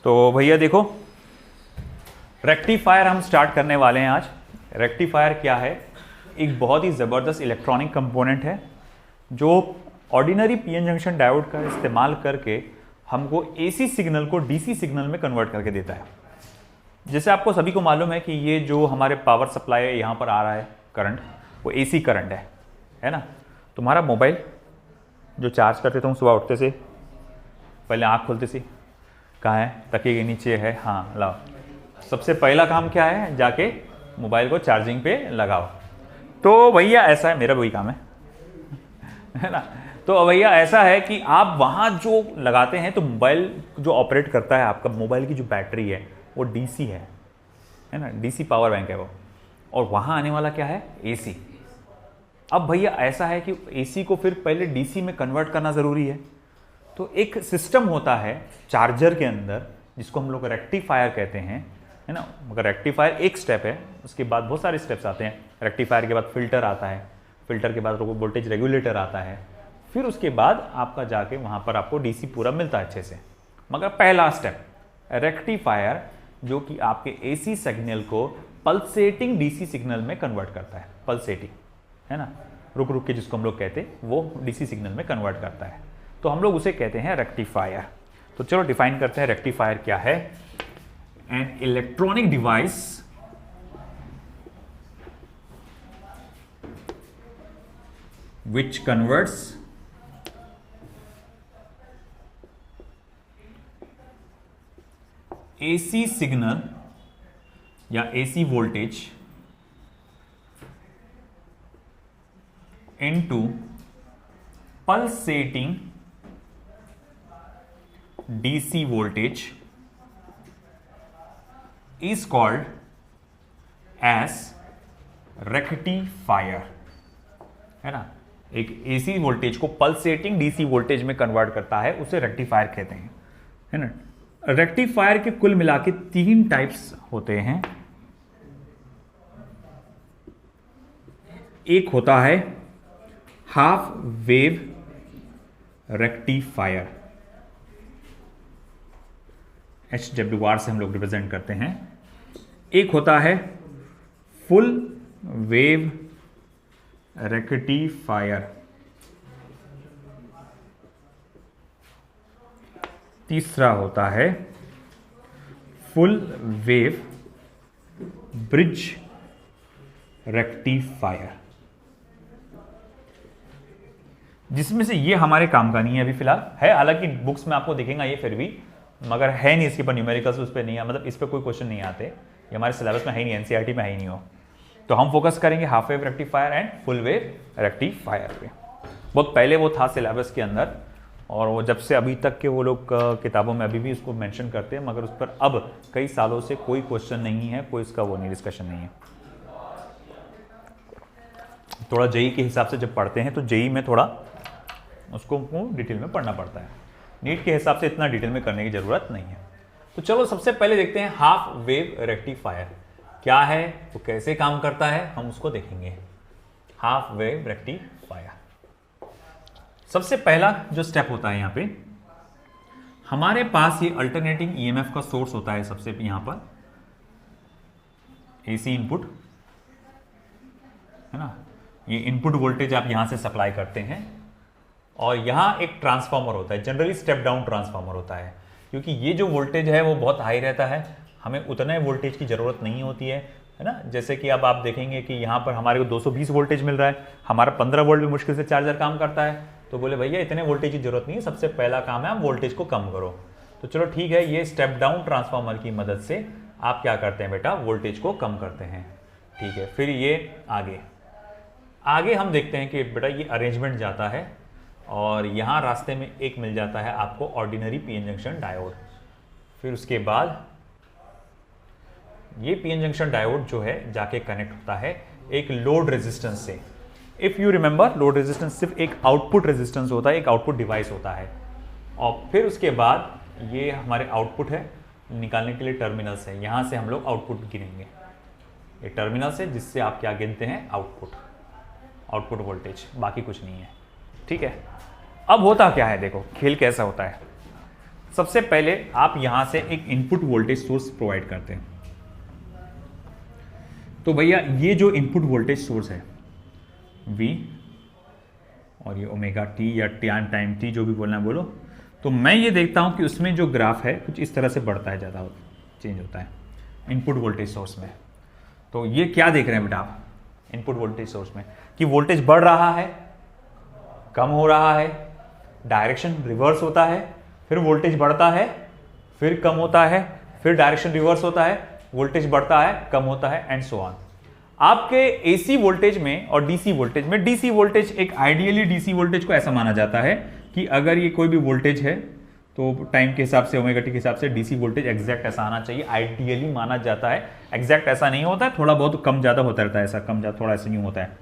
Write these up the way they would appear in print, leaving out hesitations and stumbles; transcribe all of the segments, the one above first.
तो भैया देखो, रेक्टिफायर हम स्टार्ट करने वाले हैं आज। रेक्टिफायर क्या है? एक बहुत ही ज़बरदस्त इलेक्ट्रॉनिक कंपोनेंट है जो ऑर्डिनरी पीएन जंक्शन डायोड का इस्तेमाल करके हमको एसी सिग्नल को डीसी सिग्नल में कन्वर्ट करके देता है। जैसे आपको सभी को मालूम है कि ये जो हमारे पावर सप्लाई है, यहाँ पर आ रहा है करंट, वो एसी करंट है ना। तुम्हारा मोबाइल जो चार्ज करते तुम सुबह उठते से पहले आँख खोलते से, कहाँ है? तकिए के नीचे है। हाँ लाओ, सबसे पहला काम क्या है? जाके मोबाइल को चार्जिंग पे लगाओ। तो भैया ऐसा है, मेरा वही काम है ना। तो भैया ऐसा है कि आप वहाँ जो लगाते हैं तो मोबाइल जो ऑपरेट करता है, आपका मोबाइल की जो बैटरी है वो डीसी है ना, डीसी पावर बैंक है वो, और वहाँ आने वाला क्या है? एसी। अब भैया ऐसा है कि एसी को फिर पहले डीसी में कन्वर्ट करना ज़रूरी है। तो एक सिस्टम होता है चार्जर के अंदर जिसको हम लोग रेक्टिफायर कहते हैं, है ना। मगर रेक्टिफायर एक स्टेप है, उसके बाद बहुत सारे स्टेप्स आते हैं। रेक्टिफायर के बाद फिल्टर आता है, फिल्टर के बाद वोल्टेज रेगुलेटर आता है, फिर उसके बाद आपका जाके वहाँ पर आपको डीसी पूरा मिलता है अच्छे से। मगर पहला स्टेप रेक्टिफायर जो कि आपके एसी सिग्नल को पल्सेटिंग डीसी सिग्नल में कन्वर्ट करता है। पल्सेटिंग है ना, रुक रुक के जिसको हम लोग कहते हैं, वो डीसी सिग्नल में कन्वर्ट करता है, तो हम लोग उसे कहते हैं रेक्टिफायर। तो चलो डिफाइन करते हैं रेक्टिफायर क्या है। An electronic device which converts AC signal या AC voltage into pulsating DC voltage is called as rectifier, है ना। एक एसी वोल्टेज को पल्सेटिंग डीसी वोल्टेज में कन्वर्ट करता है, उसे रेक्टिफायर कहते हैं, है ना। रेक्टिफायर के कुल मिला के 3 टाइप्स होते हैं। एक होता है हाफ वेव रेक्टिफायर, HWR से हम लोग रिप्रेजेंट करते हैं। एक होता है फुल वेव रेक्टिफायर। तीसरा होता है फुल वेव ब्रिज रेक्टिफायर, जिसमें से ये हमारे काम का नहीं है अभी फिलहाल। है हालांकि बुक्स में आपको दिखेगा ये फिर भी, मगर है नहीं इसके ऊपर न्यूमेरिकल्स, उस पर नहीं है, मतलब इस पर कोई क्वेश्चन नहीं आते, ये हमारे सिलेबस में है नहीं, एनसीईआरटी में है ही नहीं हो। तो हम फोकस करेंगे half wave rectifier and full wave rectifier पे। बहुत पहले वो था सिलेबस के अंदर, और वो जब से अभी तक के वो लोग किताबों में अभी भी उसको मेंशन करते हैं, मगर उस पर अब कई सालों से कोई क्वेश्चन नहीं है, कोई इसका वो नहीं, डिस्कशन नहीं है। थोड़ा जेई के हिसाब से जब पढ़ते हैं तो जेई में थोड़ा उसको डिटेल में पढ़ना पड़ता है, नीट के हिसाब से इतना डिटेल में करने की जरूरत नहीं है। तो चलो सबसे पहले देखते हैं हाफ वेव रेक्टिफायर क्या है, वो कैसे काम करता है, हम उसको देखेंगे। हाफ वेव रेक्टिफायर, सबसे पहला जो स्टेप होता है यहाँ पे, हमारे पास ये अल्टरनेटिंग ईएमएफ का सोर्स होता है। सबसे यहाँ पर एसी इनपुट है ना, ये इनपुट वोल्टेज आप यहां से सप्लाई करते हैं, और यहाँ एक ट्रांसफार्मर होता है, जनरली स्टेप डाउन ट्रांसफार्मर होता है, क्योंकि ये जो वोल्टेज है वो बहुत हाई रहता है, हमें उतने वोल्टेज की ज़रूरत नहीं होती है ना। जैसे कि अब आप देखेंगे कि यहाँ पर हमारे को 220 वोल्टेज मिल रहा है, हमारा 15 वोल्ट भी मुश्किल से चार्जर काम करता है, तो बोले भैया इतने वोल्टेज की जरूरत नहीं है, सबसे पहला काम है आप वोल्टेज को कम करो। तो चलो ठीक है, ये स्टेप डाउन ट्रांसफार्मर की मदद से आप क्या करते हैं बेटा, वोल्टेज को कम करते हैं, ठीक है। फिर ये आगे हम देखते हैं कि बेटा ये अरेंजमेंट जाता है, और यहाँ रास्ते में एक मिल जाता है आपको ऑर्डिनरी पीएन जंक्शन डायोड। फिर उसके बाद ये पीएन जंक्शन डायोड जो है जाके कनेक्ट होता है एक लोड रेजिस्टेंस से। If you remember, load resistance सिर्फ एक आउटपुट रेजिस्टेंस होता है, एक आउटपुट डिवाइस होता है, और फिर उसके बाद ये हमारे आउटपुट है, निकालने के लिए टर्मिनल्स है, यहाँ से हम लोग आउटपुट गिनेंगे, ये टर्मिनल्स है जिससे आप क्या गिनते हैं, आउटपुट वोल्टेज, बाकी कुछ नहीं है, ठीक है। अब होता क्या है, देखो खेल कैसा होता है। सबसे पहले आप यहां से एक इनपुट वोल्टेज सोर्स प्रोवाइड करते हैं। तो भैया ये जो इनपुट वोल्टेज सोर्स है V और ये ओमेगा टी या टाइम टी जो भी बोलना है बोलो, तो मैं ये देखता हूं कि उसमें जो ग्राफ है कुछ इस तरह से बढ़ता है, ज़्यादा चेंज होता है इनपुट वोल्टेज सोर्स में। तो ये क्या देख रहे हैं बेटा आप इनपुट वोल्टेज सोर्स में कि वोल्टेज बढ़ रहा है, कम हो रहा है, डायरेक्शन रिवर्स होता है, फिर वोल्टेज बढ़ता है, फिर कम होता है, फिर डायरेक्शन रिवर्स होता है, वोल्टेज बढ़ता है, कम होता है एंड सो ऑन। आपके एसी वोल्टेज में और डीसी वोल्टेज में, डीसी वोल्टेज एक आइडियली डीसी वोल्टेज को ऐसा माना जाता है कि अगर ये कोई भी वोल्टेज है तो टाइम के हिसाब से ओमेगा टी के हिसाब से डीसी वोल्टेज एग्जैक्ट ऐसा आना चाहिए, आइडियली माना जाता है। एग्जैक्ट ऐसा नहीं होता है, थोड़ा बहुत कम ज्यादा होता रहता है, ऐसा कम ज्यादा थोड़ा ऐसा नहीं होता है,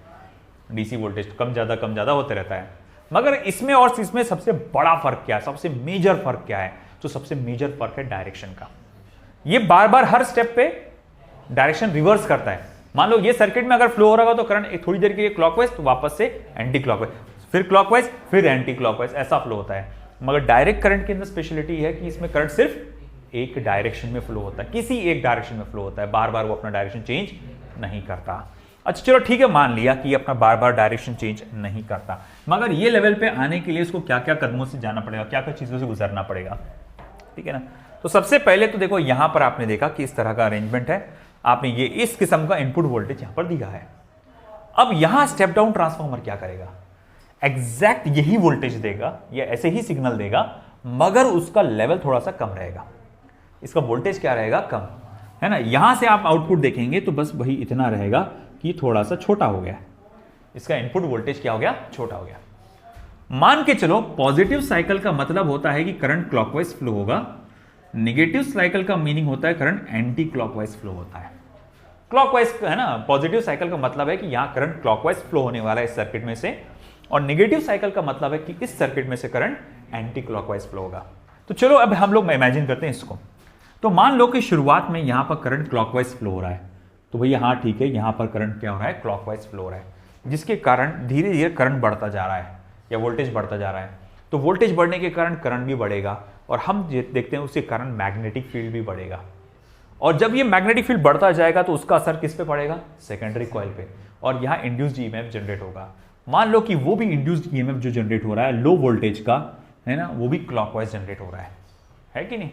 डीसी वोल्टेज कम ज्यादा होते रहता है। मगर इसमें और इसमें सबसे बड़ा फर्क क्या है, सबसे मेजर फर्क क्या है? तो सबसे मेजर फर्क है डायरेक्शन का। ये बार बार हर स्टेप पे डायरेक्शन रिवर्स करता है। मान लो ये सर्किट में अगर फ्लो हो रहा हो तो करंट थोड़ी देर के लिए क्लॉकवाइज, तो वापस से एंटी क्लॉकवाइज, फिर क्लॉकवाइज, फिर एंटी क्लॉकवाइज, ऐसा फ्लो होता है। मगर डायरेक्ट करंट के अंदर स्पेशलिटी है कि इसमें करंट सिर्फ एक डायरेक्शन में फ्लो होता है, किसी एक डायरेक्शन में फ्लो होता है, बार बार वो अपना डायरेक्शन चेंज नहीं करता। अच्छा चलो ठीक है, मान लिया कि अपना बार बार डायरेक्शन चेंज नहीं करता, मगर ये लेवल पे आने के लिए इसको क्या क्या कदमों से जाना पड़ेगा, क्या क्या चीजों से गुजरना पड़ेगा, ठीक है ना। तो सबसे पहले तो देखो यहां पर आपने देखा कि इस तरह का अरेंजमेंट है, आपने ये इस किस्म का इनपुट वोल्टेज यहां पर दिया है। अब यहां स्टेप डाउन ट्रांसफार्मर क्या करेगा, एग्जैक्ट यही वोल्टेज देगा या ऐसे ही सिग्नल देगा, मगर उसका लेवल थोड़ा सा कम रहेगा, इसका वोल्टेज क्या रहेगा, कम, है ना। यहां से आप आउटपुट देखेंगे तो बस वही इतना रहेगा कि थोड़ा सा छोटा हो गया, इसका इनपुट वोल्टेज क्या हो गया, छोटा हो गया। मान के चलो पॉजिटिव साइकिल का मतलब होता है कि करंट क्लॉकवाइज फ्लो होगा, नेगेटिव साइकिल का मीनिंग होता है करंट एंटी क्लॉकवाइज फ्लो होता है। क्लॉकवाइज है ना, पॉजिटिव साइकिल का मतलब है कि यहां करंट क्लॉकवाइज फ्लो होने वाला है इस सर्किट में से, और नेगेटिव साइकिल का मतलब है कि इस सर्किट में से करंट एंटी क्लॉकवाइज फ्लो होगा। तो चलो अब हम लोग इमेजिन करते हैं इसको। तो मान लो कि शुरुआत में यहां पर करंट क्लॉकवाइज फ्लो हो रहा है, तो भैया हाँ ठीक है, यहां पर करंट क्या हो रहा है, क्लॉकवाइज फ्लो हो रहा है, जिसके कारण धीरे धीरे करंट बढ़ता जा रहा है या वोल्टेज बढ़ता जा रहा है। तो वोल्टेज बढ़ने के कारण करंट भी बढ़ेगा, और हम देखते हैं उसके कारण मैग्नेटिक फील्ड भी बढ़ेगा, और जब ये मैग्नेटिक फील्ड बढ़ता जाएगा तो उसका असर किस पे पड़ेगा, सेकेंडरी कॉइल पे, और यहां इंड्यूस्ड ईएमएफ जनरेट होगा। मान लो कि वो भी इंड्यूस्ड ईएमएफ जो जनरेट हो रहा है लो वोल्टेज का, है ना, वो भी क्लॉकवाइज जनरेट हो रहा है कि नहीं।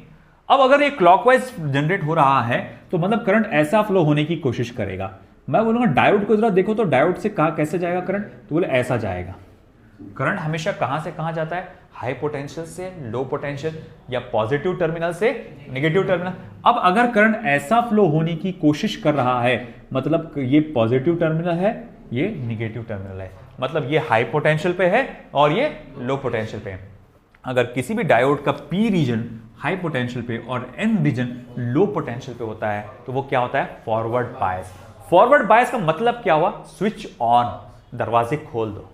अब अगर ये क्लॉकवाइज जनरेट हो रहा है तो मतलब करंट ऐसा फ्लो होने की कोशिश करेगा। मैं बोलूंगा डायोड को जरा देखो, तो डायोड से कहां कैसे जाएगा करंट, तो बोले ऐसा जाएगा। करंट हमेशा कहां से कहां जाता है, हाई पोटेंशियल से लो पोटेंशियल, या पॉजिटिव टर्मिनल से नेगेटिव टर्मिनल। अब अगर करंट ऐसा फ्लो होने की कोशिश कर रहा है, मतलब ये पॉजिटिव टर्मिनल है, ये नेगेटिव टर्मिनल है, मतलब ये हाई पोटेंशियल पे है और ये लो पोटेंशियल पे है। अगर किसी भी डायोड का पी रीजन हाई पोटेंशियल पे और एन रीजन लो पोटेंशियल पे होता है, तो वो क्या होता है, फॉरवर्ड बायस। फॉरवर्ड बायस का मतलब क्या हुआ, स्विच ऑन, दरवाजे खोल दो।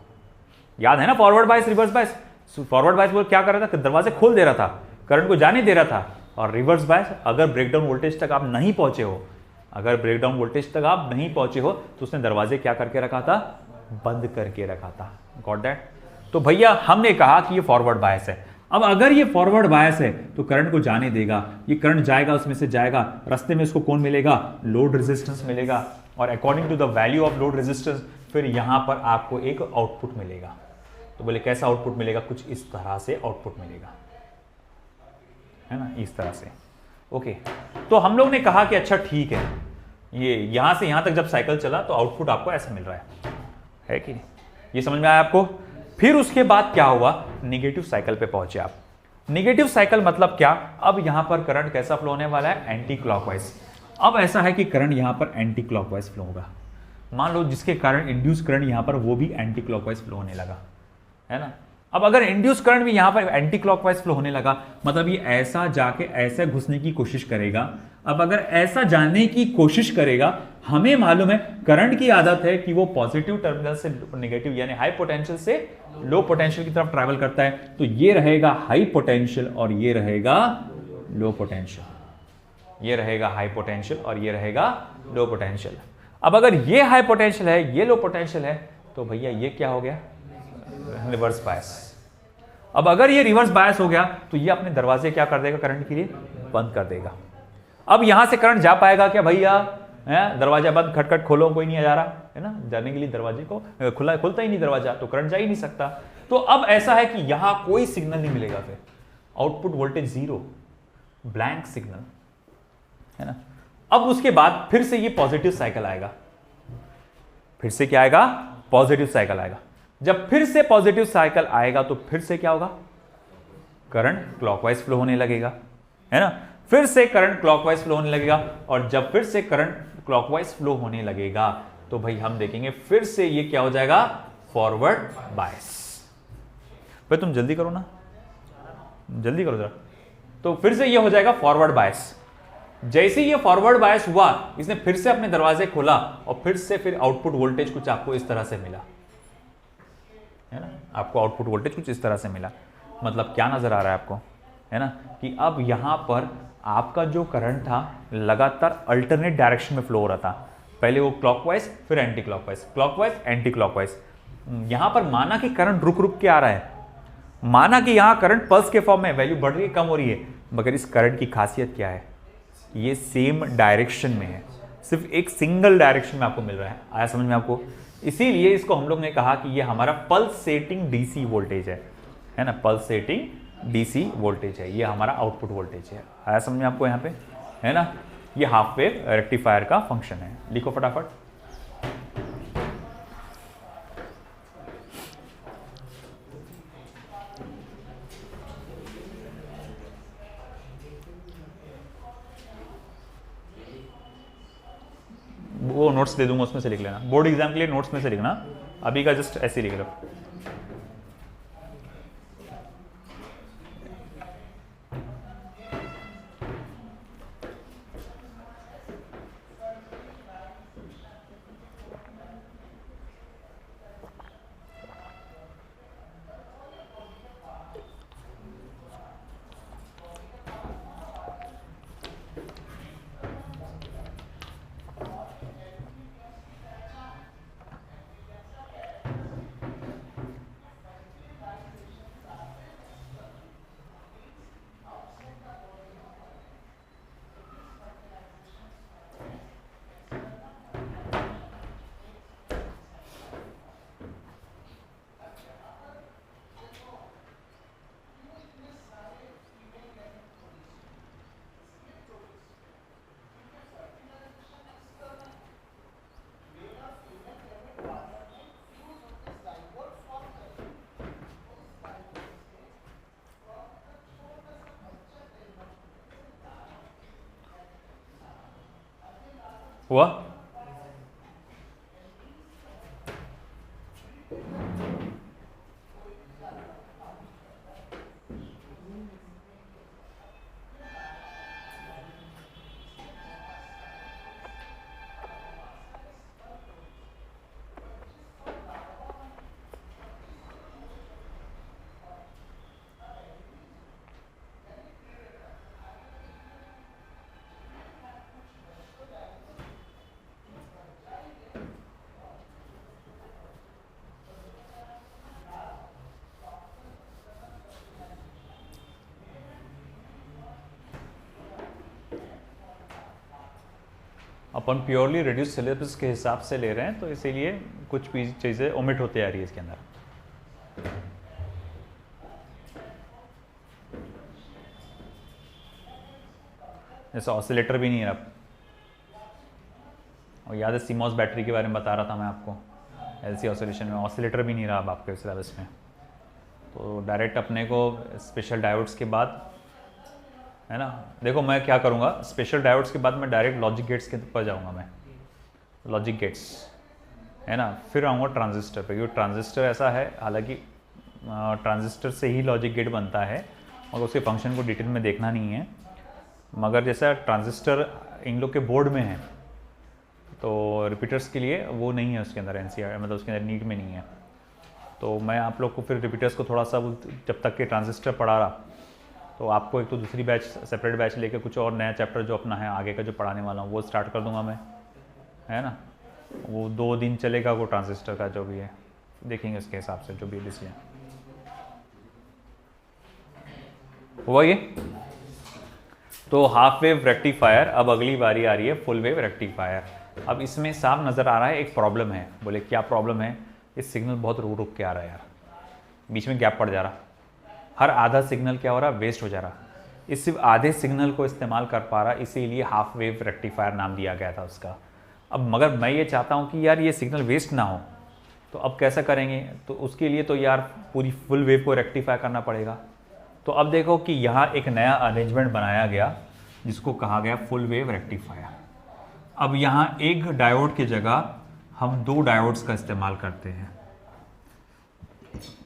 याद है ना forward bias, reverse bias. Forward bias वो क्या कर रहा था, दरवाजे खोल दे रहा था, करंट को जाने दे रहा था। और रिवर्स बायस, अगर ब्रेकडाउन वोल्टेज तक आप नहीं पहुंचे हो, अगर ब्रेकडाउन वोल्टेज तक आप नहीं पहुंचे हो, तो उसने दरवाजे क्या करके रखा था, बंद करके रखा था। Got that. तो भैया हमने कहा कि ये फॉरवर्ड बायस है। अब अगर ये फॉरवर्ड बायस है तो करंट को जाने देगा, ये करंट जाएगा, उसमें से जाएगा, रास्ते में इसको कौन मिलेगा, लोड रेजिस्टेंस मिलेगा, और according to the value of load resistance फिर यहां पर आपको एक आउटपुट मिलेगा। तो बोले कैसा आउटपुट मिलेगा, कुछ इस तरह से आउटपुट मिलेगा, है ना, इस तरह से। ओके, तो हम लोग ने कहा कि अच्छा ठीक है, ये यहां से यहां तक जब साइकिल चला तो आउटपुट आपको ऐसा मिल रहा है कि नहीं, ये समझ में आया आपको। फिर उसके बाद क्या हुआ, नेगेटिव साइकिल पे पहुंचे आप। नेगेटिव साइकिल मतलब क्या, अब यहां पर करंट कैसा फ्लो होने वाला है, एंटी क्लॉकवाइज। अब ऐसा है कि करंट यहां पर एंटी क्लॉकवाइज फ्लो होगा, मान लो जिसके कारण इंड्यूस करंट यहां पर वो भी एंटी क्लॉकवाइज फ्लो होने लगा, है ना। अब अगर इंड्यूस करंट भी यहां पर एंटी क्लॉकवाइज फ्लो होने लगा, मतलब ये ऐसा जाके ऐसे घुसने की कोशिश करेगा। अब अगर ऐसा जाने की कोशिश करेगा, हमें मालूम है करंट की आदत है कि वो पॉजिटिव टर्मिनल से नेगेटिव यानी हाई पोटेंशियल से लो पोटेंशियल की तरफ ट्रैवल करता है। तो ये रहेगा हाई पोटेंशियल और ये रहेगा लो पोटेंशियल, ये रहेगा हाई पोटेंशियल और ये रहेगा लो पोटेंशियल। अब अगर ये हाई पोटेंशियल है, ये लो पोटेंशियल है, तो भैया ये क्या हो गया, रिवर्स बायस। अब अगर ये रिवर्स बायस हो गया तो ये अपने दरवाजे क्या कर देगा, करंट के लिए बंद कर देगा। अब यहां से करंट जा पाएगा क्या भैया, दरवाजा बंद, खटखट खोलो, कोई नहीं आ जा रहा है ना, जाने के लिए दरवाजे को खुलता ही नहीं दरवाजा, तो करंट जा ही नहीं सकता। तो अब ऐसा है कि यहां कोई सिग्नल नहीं मिलेगा, फिर output voltage zero, blank signal, है ना। अब उसके बाद फिर से ये पॉजिटिव साइकिल आएगा, फिर से क्या आएगा, पॉजिटिव साइकिल आएगा। जब फिर से पॉजिटिव साइकिल आएगा तो फिर से क्या होगा, करंट क्लॉकवाइज फ्लो होने लगेगा, है ना। फिर से करंट क्लॉकवाइज फ्लो होने लगेगा, और जब फिर से करंट क्लॉकवाइज फ्लो होने लगेगा तो भाई हम देखेंगे फिर से ये क्या हो जाएगा, फॉरवर्ड बायस। भाई तुम जल्दी करो ना, जल्दी करो जरा। तो फिर से ये हो जाएगा फॉरवर्ड बायस। जैसे ये फॉरवर्ड बायस हुआ, इसने फिर से अपने दरवाजे खोला और फिर से फिर आउटपुट वोल्टेज कुछ आपको इस तरह से मिला, है ना। आपको आउटपुट वोल्टेज कुछ इस तरह से मिला, मतलब क्या नजर आ रहा है आपको, है ना, कि अब यहां पर आपका जो करंट था लगातार अल्टरनेट डायरेक्शन में फ्लो हो रहा था। पहले वो क्लॉकवाइज, फिर anti clockwise, clockwise anti clockwise. यहां पर माना कि करंट रुक रुक के आ रहा है, माना कि यहां करंट पल्स के फॉर्म में वैल्यू बढ़ रही है, कम हो रही है, मगर इस करंट की खासियत क्या है, ये सेम डायरेक्शन में है, सिर्फ एक सिंगल डायरेक्शन में आपको मिल रहा है। आया समझ में आपको। इसीलिए इसको हम लोग ने कहा कि ये हमारा पल्सेटिंग डीसी वोल्टेज है ना, पल्सेटिंग डीसी वोल्टेज है, ये हमारा आउटपुट वोल्टेज है। आया समझ में आपको यहाँ पे, है ना। ये हाफ वेव रेक्टिफायर का फंक्शन है। लिखो फटाफट। वो नोट्स दे दूंगा, उसमें से लिख लेना, बोर्ड एग्जाम के लिए नोट्स में से लिखना, अभी का जस्ट ऐसे लिख लो। हुआ? अपन प्योरली रिड्यूस सिलेबस के हिसाब से ले रहे हैं, तो इसीलिए कुछ भी चीज़ें ओमिट होते आ रही है इसके अंदर। जैसे ऑसिलेटर भी नहीं है अब, और याद है सीमॉस बैटरी के बारे में बता रहा था मैं आपको, एलसी ऑसिलेशन में ऑसिलेटर भी नहीं रहा अब आपके सिलेबस में। तो डायरेक्ट अपने को स्पेशल डायोड्स के बाद, है ना, देखो मैं क्या करूँगा, स्पेशल डायोड्स के बाद मैं डायरेक्ट लॉजिक गेट्स के पर जाऊँगा, मैं लॉजिक गेट्स, है ना, फिर आऊँगा ट्रांजिस्टर पे, क्योंकि ट्रांजिस्टर ऐसा है, हालांकि ट्रांजिस्टर से ही लॉजिक गेट बनता है, मगर उसके फंक्शन को डिटेल में देखना नहीं है। मगर जैसा ट्रांजिस्टर इन लोग के बोर्ड में है, तो रिपीटर्स के लिए वो नहीं है उसके अंदर, एनसीआर मतलब उसके अंदर नीड में नहीं है। तो मैं आप लोग को फिर रिपीटर्स को थोड़ा सा, जब तक के ट्रांजिस्टर पढ़ा रहा, तो आपको एक तो दूसरी बैच, सेपरेट बैच लेके कुछ और नया चैप्टर जो अपना है आगे का जो पढ़ाने वाला हूँ वो स्टार्ट कर दूंगा मैं, है ना। वो 2 दिन चलेगा वो ट्रांजिस्टर का जो भी है, देखेंगे उसके हिसाब से जो भी डिसीजन। हुआ ये। तो हाफ वेव रेक्टिफायर, अब अगली बारी आ रही है फुल वेव रेक्टिफायर। अब इसमें साफ नज़र आ रहा है एक प्रॉब्लम है। बोले क्या प्रॉब्लम है? इस सिग्नल बहुत रुक रुक के आ रहा है यार, बीच में गैप पड़ जा रहा, हर आधा सिग्नल क्या हो रहा, वेस्ट हो जा रहा। इस सिर्फ आधे सिग्नल को इस्तेमाल कर पा रहा, इसीलिए हाफ वेव रेक्टिफायर नाम दिया गया था उसका। अब मगर मैं ये चाहता हूँ कि यार ये सिग्नल वेस्ट ना हो, तो अब कैसा करेंगे? तो उसके लिए तो यार पूरी फुल वेव को रेक्टिफाई करना पड़ेगा। तो अब देखो कि यहाँ एक नया अरेंजमेंट बनाया गया जिसको कहा गया फुल वेव रेक्टिफायर। अब यहाँ एक डायोड की जगह हम 2 डायोड्स का इस्तेमाल करते हैं।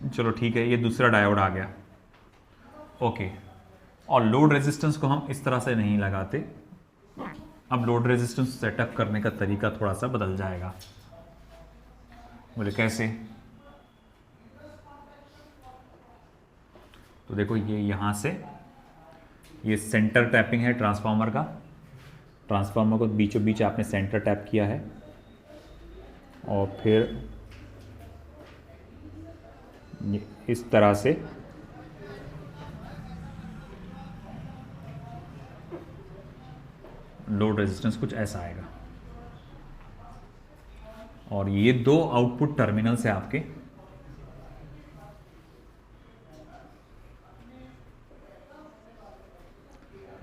चलो ठीक है, ये दूसरा डायोड आ गया, ओके। और लोड रेजिस्टेंस को हम इस तरह से नहीं लगाते। अब लोड रेजिस्टेंस सेटअप करने का तरीका थोड़ा सा बदल जाएगा। बोले कैसे? तो देखो ये यहाँ से ये सेंटर टैपिंग है ट्रांसफार्मर का। ट्रांसफार्मर को बीचों बीच आपने सेंटर टैप किया है और फिर इस तरह से लोड रेजिस्टेंस कुछ ऐसा आएगा। और ये 2 आउटपुट टर्मिनल्स है आपके।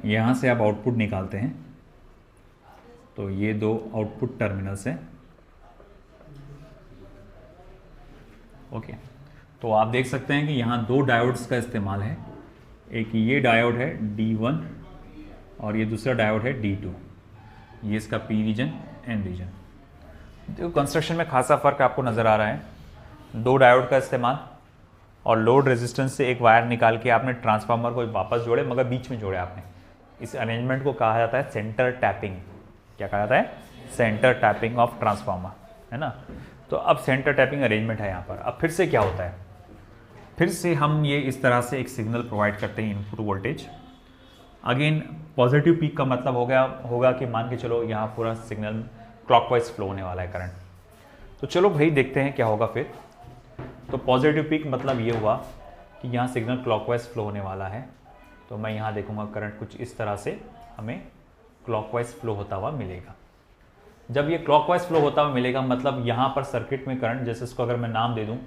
यहां से आप आउटपुट निकालते हैं, तो ये 2 आउटपुट टर्मिनल्स हैं, ओके। तो आप देख सकते हैं कि यहाँ 2 डायोड्स का इस्तेमाल है। एक ये डायोड है D1 और ये दूसरा डायोड है D2। ये इसका P रीजन, N रीजन। देखो कंस्ट्रक्शन में खासा फर्क आपको नज़र आ रहा है। 2 डायोड का इस्तेमाल और लोड रेजिस्टेंस से एक वायर निकाल के आपने ट्रांसफार्मर को वापस जोड़े, मगर बीच में जोड़े आपने। इस अरेंजमेंट को कहा जाता है सेंटर टैपिंग। क्या कहा जाता है? सेंटर टैपिंग ऑफ ट्रांसफार्मर, है ना। तो अब सेंटर टैपिंग अरेंजमेंट है यहाँ पर। अब फिर से क्या होता है? फिर से हम ये इस तरह से एक सिग्नल प्रोवाइड करते हैं, input voltage. Again positive peak का मतलब होगा कि मान के चलो यहाँ पूरा सिग्नल क्लॉकवाइज फ्लो होने वाला है करंट। तो चलो भाई देखते हैं क्या होगा फिर। तो पॉजिटिव पीक मतलब ये हुआ कि यहाँ सिग्नल क्लॉकवाइज फ्लो होने वाला है। तो मैं यहाँ देखूंगा करंट कुछ इस तरह से हमें क्लॉकवाइज फ्लो होता हुआ मिलेगा। जब ये क्लॉकवाइज फ्लो होता हुआ मिलेगा मतलब यहाँ पर सर्किट में करंट, जैसे इसको अगर मैं नाम दे दूँ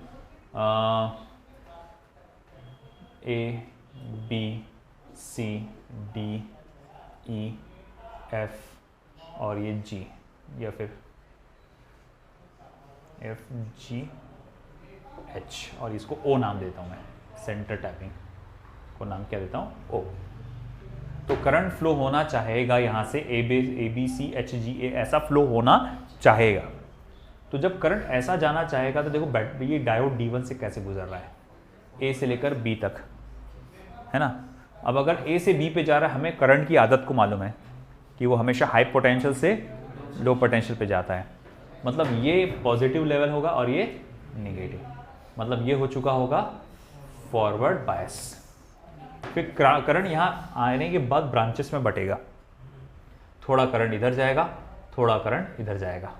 A B C D E F और ये G, या फिर F G H, और इसको O नाम देता हूँ मैं। सेंटर टैपिंग को नाम क्या देता हूँ? O। तो करंट फ्लो होना चाहेगा यहाँ से A B C H G A, ऐसा फ्लो होना चाहेगा। तो जब करंट ऐसा जाना चाहेगा तो देखो ये डायोड D1 से कैसे गुजर रहा है, A से लेकर B तक, है ना। अब अगर A से B पे जा रहा है, हमें करंट की आदत को मालूम है कि वो हमेशा हाई पोटेंशियल से लो पोटेंशियल पे जाता है। मतलब ये पॉजिटिव लेवल होगा और ये नेगेटिव, मतलब ये हो चुका होगा फॉरवर्ड बायस। फिर करंट यहाँ आने के बाद ब्रांचेस में बटेगा, थोड़ा करंट इधर जाएगा, थोड़ा करंट इधर जाएगा,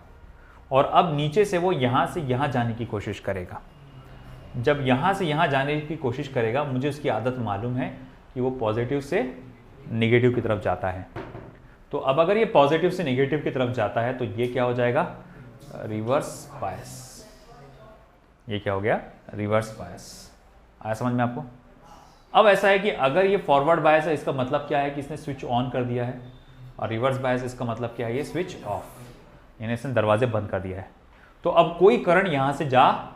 और अब नीचे से वो यहाँ से यहाँ जाने की कोशिश करेगा। जब यहाँ से यहाँ जाने की कोशिश करेगा, मुझे उसकी आदत मालूम है कि वो पॉजिटिव से नेगेटिव की तरफ जाता है। तो अब अगर ये पॉजिटिव से नेगेटिव की तरफ जाता है तो ये क्या हो जाएगा? Reverse bias. ये क्या हो गया? Reverse bias. आया समझ में आपको? अब ऐसा है कि अगर ये फॉरवर्ड बायस है, इसका मतलब क्या है कि इसने स्विच ऑन कर दिया है, और रिवर्स बायस इसका मतलब क्या है? ये स्विच ऑफ, यानी इसने दरवाजे बंद कर दिया है। तो अब कोई करंट यहाँ से जा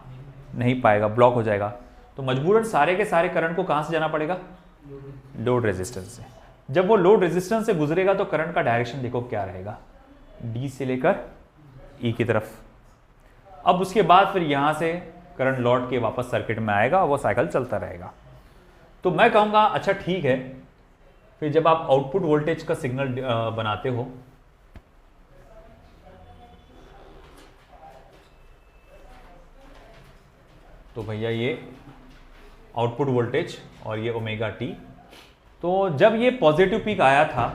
नहीं पाएगा, ब्लॉक हो जाएगा। तो मजबूरन सारे के सारे करंट को कहाँ से जाना पड़ेगा? लोड रेजिस्टेंस से। जब वो लोड रेजिस्टेंस से गुजरेगा तो करंट का डायरेक्शन देखो क्या रहेगा? डी से लेकर ई की तरफ। अब उसके बाद फिर यहाँ से करंट लौट के वापस सर्किट में आएगा, वो साइकिल चलता रहेगा। तो मैं कहूँगा अच्छा ठीक है, फिर जब आप आउटपुट वोल्टेज का सिग्नल बनाते हो तो भैया ये आउटपुट वोल्टेज और ये ओमेगा टी। तो जब ये पॉजिटिव पीक आया था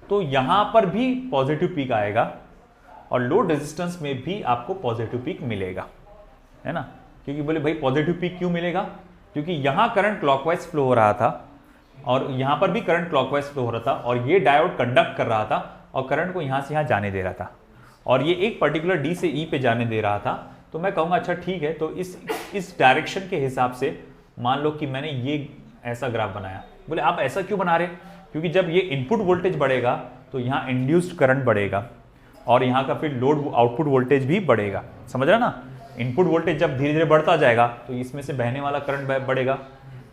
तो यहाँ पर भी पॉजिटिव पीक आएगा और लोड रेजिस्टेंस में भी आपको पॉजिटिव पीक मिलेगा, है ना। क्योंकि बोले भाई पॉजिटिव पीक क्यों मिलेगा? क्योंकि यहाँ करंट क्लॉकवाइज फ्लो हो रहा था, और यहाँ पर भी करंट क्लॉकवाइज फ्लो हो रहा था और ये डायोड कंडक्ट कर रहा था और करंट को यहाँ से यहाँ जाने दे रहा था और ये एक पर्टिकुलर डी से ई पे जाने दे रहा था। तो मैं कहूँगा अच्छा ठीक है, तो इस डायरेक्शन के हिसाब से मान लो कि मैंने ये ऐसा ग्राफ बनाया। बोले आप ऐसा क्यों बना रहे? क्योंकि जब ये इनपुट वोल्टेज बढ़ेगा तो यहाँ इंड्यूस्ड करंट बढ़ेगा और यहाँ का फिर लोड आउटपुट वोल्टेज भी बढ़ेगा। समझ रहे ना? इनपुट वोल्टेज जब धीरे धीरे बढ़ता जाएगा तो इसमें से बहने वाला करंट बढ़ेगा,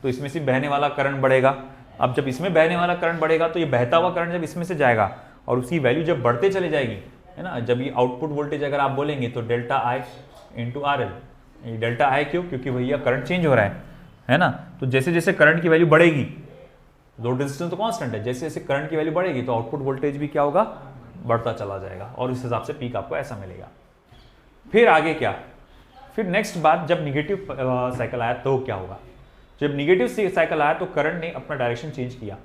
तो इसमें से बहने वाला करंट बढ़ेगा। अब जब इसमें बहने वाला करंट बढ़ेगा तो ये बहता हुआ करंट जब इसमें से जाएगा और उसकी वैल्यू जब बढ़ते चले जाएगी, है ना, जब ये आउटपुट वोल्टेज अगर आप बोलेंगे तो डेल्टा आई इंटू आर एल। ये डेल्टा आई क्यों? क्योंकि भैया करंट चेंज हो रहा है ना। तो जैसे जैसे करंट की वैल्यू बढ़ेगी, लोड रेजिस्टेंस तो कांस्टेंट है, जैसे जैसे करंट की वैल्यू बढ़ेगी तो आउटपुट वोल्टेज भी क्या होगा? बढ़ता चला जाएगा और इस हिसाब से पीक आपको ऐसा मिलेगा। फिर आगे क्या? फिर नेक्स्ट बात, जब निगेटिव साइकिल आया तो क्या होगा? जब निगेटिव साइकिल आया तो करंट ने अपना डायरेक्शन चेंज किया।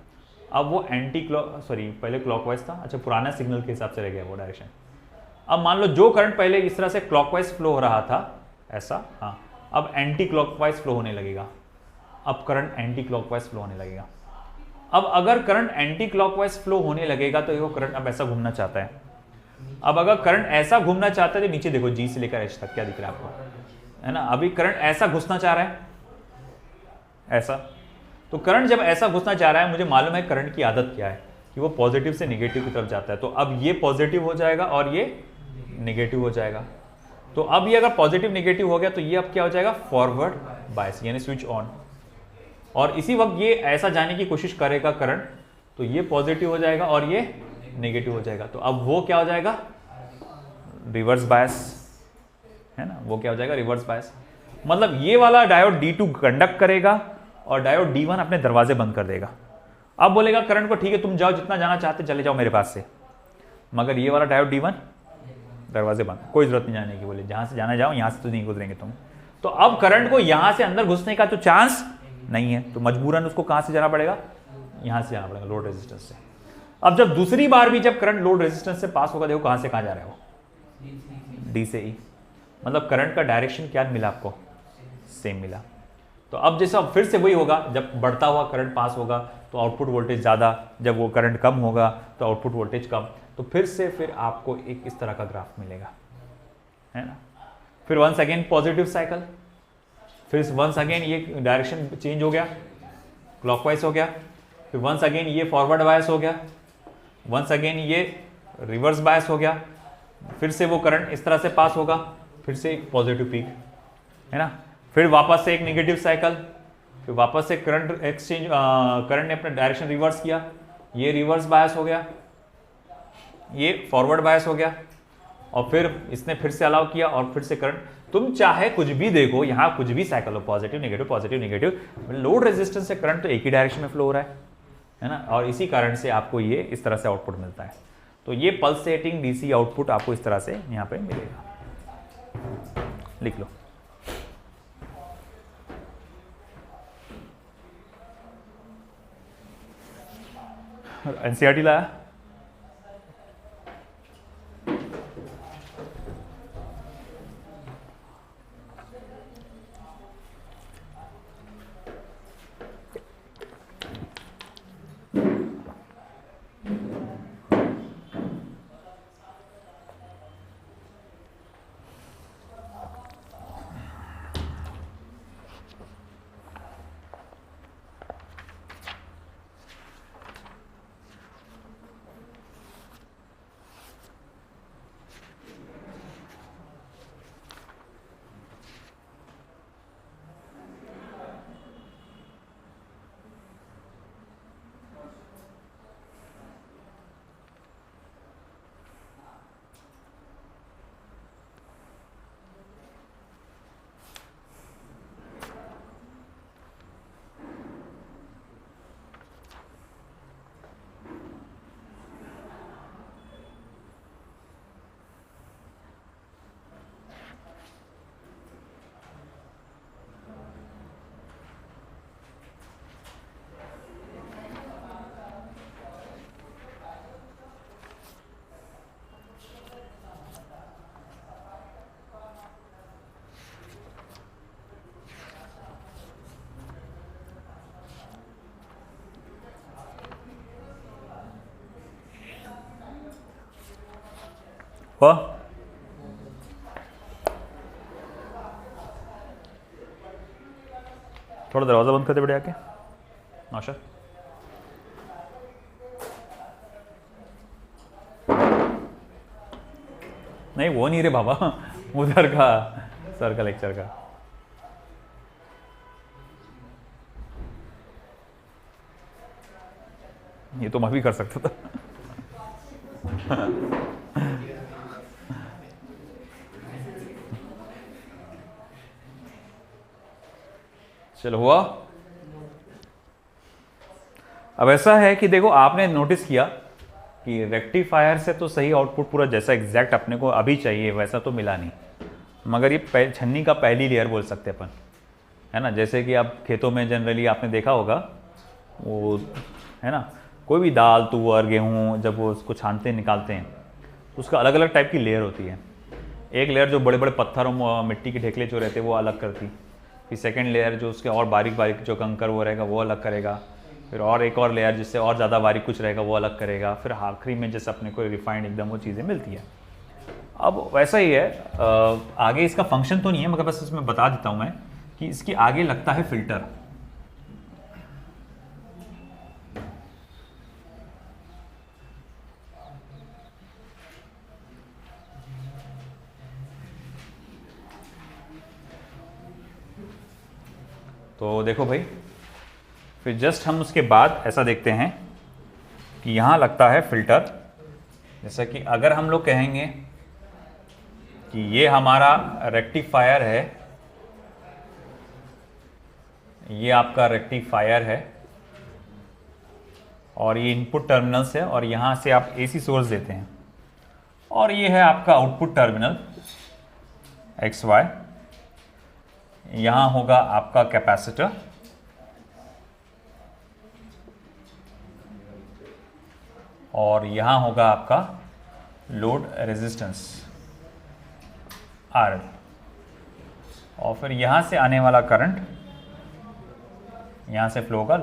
अब वो पहले क्लॉकवाइज था, अच्छा पुराना सिग्नल के हिसाब से रह गया वो डायरेक्शन। अब मान लो जो करंट पहले इस तरह से क्लॉकवाइज फ्लो हो रहा था ऐसा, हाँ, अब एंटी क्लॉकवाइज फ्लो होने लगेगा। अब करंट एंटी क्लॉकवाइज फ्लो होने लगेगा। अब अगर करंट एंटी क्लॉकवाइज फ्लो होने लगेगा तो ये करंट अब ऐसा घूमना चाहता है। अब अगर करंट ऐसा घूमना चाहता है तो नीचे देखो, जी से लेकर एच तक क्या दिख रहा है आपको, है ना? अभी करंट ऐसा घुसना चाह रहा है, ऐसा। तो करंट जब ऐसा घुसना चाह रहा है, मुझे मालूम है करंट की आदत क्या है कि वो पॉजिटिव से निगेटिव की तरफ जाता है। तो अब ये पॉजिटिव हो जाएगा और ये निगेटिव हो जाएगा। तो अब ये अगर पॉजिटिव निगेटिव हो गया तो ये अब क्या हो जाएगा? फॉरवर्ड बायस, यानी स्विच ऑन। और इसी वक्त ये ऐसा जाने की कोशिश करेगा करंट, तो ये पॉजिटिव हो जाएगा और ये नेगेटिव हो जाएगा। तो अब वो क्या हो जाएगा? रिवर्स बायस, है ना? वो क्या हो जाएगा? Reverse bias. मतलब ये वाला डायोड D2 कंडक्ट करेगा और डायोड D1 अपने दरवाजे बंद कर देगा। अब बोलेगा करंट को ठीक है तुम जाओ, जितना जाना चाहते चले जाओ मेरे पास से, मगर ये वाला डायोड D1 दरवाजे बंद, कोई जरूरत नहीं जाने की। बोले जहां से जाना जाओ, यहां से तो नहीं गुजरेंगे तुम। तो अब करंट को यहां से अंदर घुसने का तो चांस नहीं है, तो मजबूरन उसको कहां से जाना पड़ेगा? यहां से जाना पड़ेगा, लोड रेजिस्टेंस से। अब जब दूसरी बार भी जब करंट लोड रेजिस्टेंस से पास होगा, देखो कहां से कहां जा रहा है वो? डी से ई। मतलब करंट का डायरेक्शन क्या मिला आपको? सेम मिला। तो अब जैसा फिर से वही होगा, जब बढ़ता हुआ करंट पास होगा तो आउटपुट वोल्टेज ज़्यादा, जब वो करंट कम होगा तो आउटपुट वोल्टेज कम। तो फिर आपको एक इस तरह का ग्राफ मिलेगा, है ना? फिर वंस अगेन पॉजिटिव साइकिल, फिर वंस अगेन ये डायरेक्शन चेंज हो गया, क्लॉकवाइज हो गया। फिर वंस अगेन ये फॉरवर्ड बायस हो गया, वंस अगेन ये रिवर्स बायस हो गया। फिर से वो करंट इस तरह से पास होगा, फिर से एक पॉजिटिव पीक, है ना? फिर वापस से एक नेगेटिव साइकिल, फिर वापस से करंट एक्सचेंज, करंट ने अपना डायरेक्शन रिवर्स किया, ये रिवर्स बायस हो गया, ये फॉरवर्ड बायस हो गया, और फिर इसने फिर से अलाउ किया और फिर से करंट। तुम चाहे कुछ भी देखो, यहां कुछ भी साइकिल हो, पॉजिटिव नेगेटिव, लोड रेजिस्टेंस से करंट तो एक ही डायरेक्शन में फ्लो हो रहा है ना? और इसी कारण से आपको ये इस तरह से आउटपुट मिलता है। तो ये पल्सेटिंग डीसी आउटपुट आपको इस तरह से यहां पे मिलेगा। लिख लो। एनसीईआरटी लाया? हुआ? थोड़ा दरवाज़ा बंद करते बड़े आके नौशाद। नहीं वो नहीं रे बाबा, उधर का सर का लेक्चर का। ये तो मैं भी कर सकता था। चलो हुआ? अब ऐसा है कि देखो आपने नोटिस किया कि रेक्टिफायर से तो सही आउटपुट पूरा जैसा एग्जैक्ट अपने को अभी चाहिए वैसा तो मिला नहीं, मगर ये छन्नी का पहली लेयर बोल सकते अपन, है ना। जैसे कि आप खेतों में जनरली आपने देखा होगा वो, है ना, कोई भी दाल तुअर गेहूँ जब वो उसको छानते निकालते हैं तो उसका अलग अलग टाइप की लेयर होती है। एक लेयर जो बड़े बड़े पत्थरों मिट्टी के ढेकले जो रहते हैं वो अलग करती, फिर सेकंड लेयर जो उसके और बारीक बारीक जो कंकर वो रहेगा वो अलग करेगा, फिर और एक और लेयर जिससे और ज़्यादा बारीक कुछ रहेगा वो अलग करेगा, फिर आखिरी में जैसे अपने को रिफाइंड एकदम वो चीज़ें मिलती है। अब वैसा ही है, आगे इसका फंक्शन तो नहीं है मगर बस इसमें बता देता हूँ मैं कि इसके आगे लगता है फिल्टर। तो देखो भाई, फिर जस्ट हम उसके बाद ऐसा देखते हैं कि यहाँ लगता है फिल्टर। जैसा कि अगर हम लोग कहेंगे कि ये हमारा रेक्टिफायर है, ये आपका रेक्टिफायर है और ये इनपुट टर्मिनल्स है और यहाँ से आप एसी सोर्स देते हैं, और ये है आपका आउटपुट टर्मिनल XY। यहाँ होगा आपका कैपेसिटर और यहाँ होगा आपका लोड रेजिस्टेंस RL, और फिर यहाँ से आने वाला करंट यहाँ से फ्लो होगा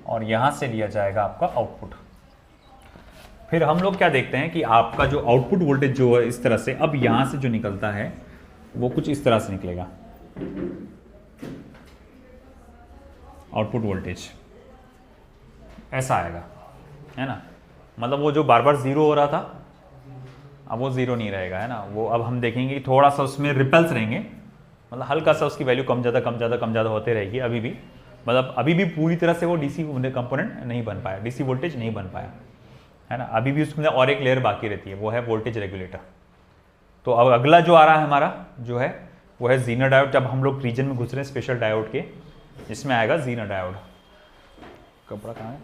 और यहाँ से लिया जाएगा आपका आउटपुट। फिर हम लोग क्या देखते हैं कि आपका जो आउटपुट वोल्टेज जो है इस तरह से, अब यहाँ से जो निकलता है वो कुछ इस तरह से निकलेगा, आउटपुट वोल्टेज ऐसा आएगा, है ना। मतलब वो जो बार बार ज़ीरो हो रहा था अब वो ज़ीरो नहीं रहेगा, है ना। वो अब हम देखेंगे कि थोड़ा सा उसमें रिपल्स रहेंगे, मतलब हल्का सा उसकी वैल्यू कम ज़्यादा होते रहेगी अभी भी, मतलब अभी भी पूरी तरह से वो डीसी कंपोनेंट नहीं बन पाया, डीसी वोल्टेज नहीं बन पाया, है ना। अभी भी उसमें और एक लेयर बाकी रहती है, वो है वोल्टेज रेगुलेटर। तो अब अगला जो आ रहा है हमारा जो है वो है ज़ीनर डायोड। जब हम लोग रीजन में घुस रहे हैं स्पेशल डायोड के, इसमें आएगा ज़ीनर डायोड। कपड़ा कहाँ है?